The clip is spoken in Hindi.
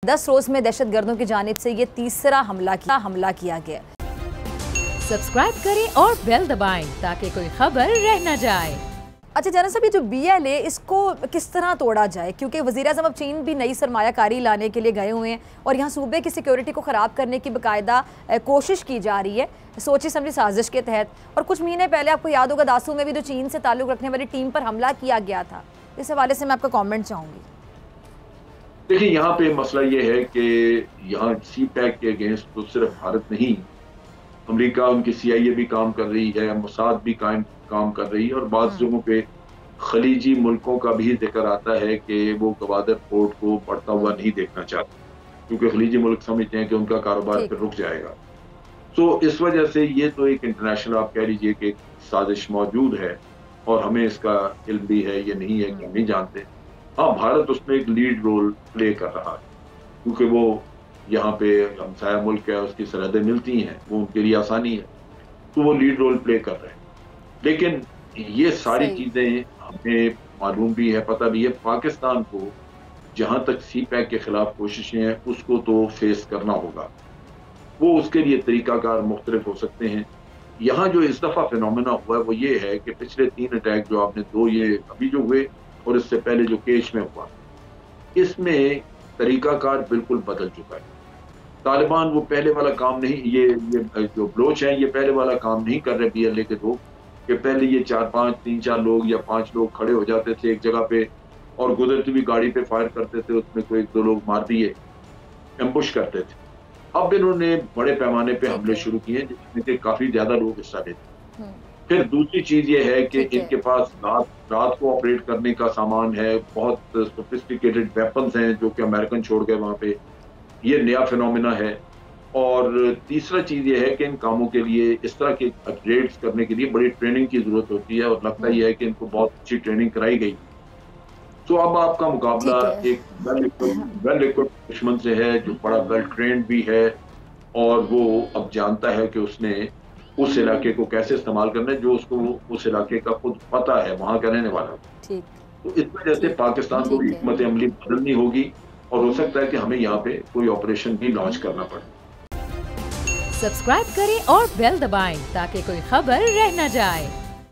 10 रोज में दहशतगर्दों की जानिब से ये तीसरा हमला किया गया। सब्सक्राइब करें और बेल दबाएं ताकि कोई खबर रह न जाए। अच्छा जाना साहब, ये जो BLA इसको किस तरह तोड़ा जाए, क्योंकि वज़ीर-ए-आज़म अब चीन भी नई सरमायाकारी लाने के लिए गए हुए हैं और यहाँ सूबे की सिक्योरिटी को ख़राब करने की बाकायदा कोशिश की जा रही है सोची समझी साजिश के तहत। और कुछ महीने पहले आपको याद होगा दासू में भी जो चीन से ताल्लुक़ रखने वाली टीम पर हमला किया गया था। इस हवाले से मैं आपका कॉमेंट चाहूँगी। देखिए, यहाँ पे मसला ये है कि यहाँ CPEC के अगेंस्ट तो सिर्फ भारत नहीं, अमेरिका, उनकी CIA भी काम कर रही है, मोसाद भी काम कर रही है और बाज़ जगहों पे खलीजी मुल्कों का भी जिक्र आता है कि वो गवादर पोर्ट को बढ़ता हुआ नहीं देखना चाहते, क्योंकि खलीजी मुल्क समझते हैं कि उनका कारोबार फिर रुक जाएगा। तो इस वजह से ये तो एक इंटरनेशनल, आप कह लीजिए कि साजिश मौजूद है और हमें इसका इल्म भी है, ये नहीं है कि हम नहीं जानते। हाँ, भारत उसमें एक लीड रोल प्ले कर रहा है, क्योंकि वो यहाँ पे हमसाया मुल्क है, उसकी सरहदें मिलती हैं, वो उनके लिए आसानी है, तो वो लीड रोल प्ले कर रहे हैं। लेकिन ये सारी चीज़ें हमें मालूम भी है, पता भी है, पाकिस्तान को जहाँ तक CPEC के खिलाफ कोशिशें हैं उसको तो फेस करना होगा। वो उसके लिए तरीकाकार मुख्तलिफ हो सकते हैं। यहाँ जो इस दफ़ा फिनोमेना हुआ है वो ये है कि पिछले 3 अटैक जो आपने 2 ये अभी जो हुए और इससे पहले जो केश में हुआ, इसमें तरीकाकार बिल्कुल बदल चुका है। तालिबान वो पहले वाला काम नहीं, ये जो बलोच हैं ये पहले वाला काम नहीं कर रहे BLA के लोग, कि पहले ये 3-4 लोग या 5 लोग खड़े हो जाते थे एक जगह पे और गुजरती हुई गाड़ी पे फायर करते थे, उसमें कोई 1-2 लोग मार दिए, एम्बुश करते थे। अब इन्होंने बड़े पैमाने पे हमले शुरू किए जिसमें कि काफी ज्यादा लोग हिस्सा लेते हैं। फिर दूसरी चीज ये है कि इनके पास रात को ऑपरेट करने का सामान है, बहुत सोफिस्टिकेटेड वेपन्स हैं जो कि अमेरिकन छोड़ गए वहां पे, ये नया फिनोमेना है। और तीसरा चीज ये है कि इन कामों के लिए, इस तरह के अपग्रेड्स करने के लिए बड़ी ट्रेनिंग की जरूरत होती है और लगता ही है कि इनको बहुत अच्छी ट्रेनिंग कराई गई। तो अब आपका मुकाबला एक वेल इक्विप्ड दुश्मन से है जो बड़ा वेल ट्रेंड भी है और वो अब जानता है कि उसने उस इलाके को कैसे इस्तेमाल करना है, जो उसको उस इलाके का खुद पता है, वहां का रहने वाला। तो इस वजह से पाकिस्तान को भी हिकमत अमली बदलनी होगी और हो सकता है कि हमें यहाँ पे कोई ऑपरेशन भी लॉन्च करना पड़े। सब्सक्राइब करें और बेल दबाएं ताकि कोई खबर रह न जाए।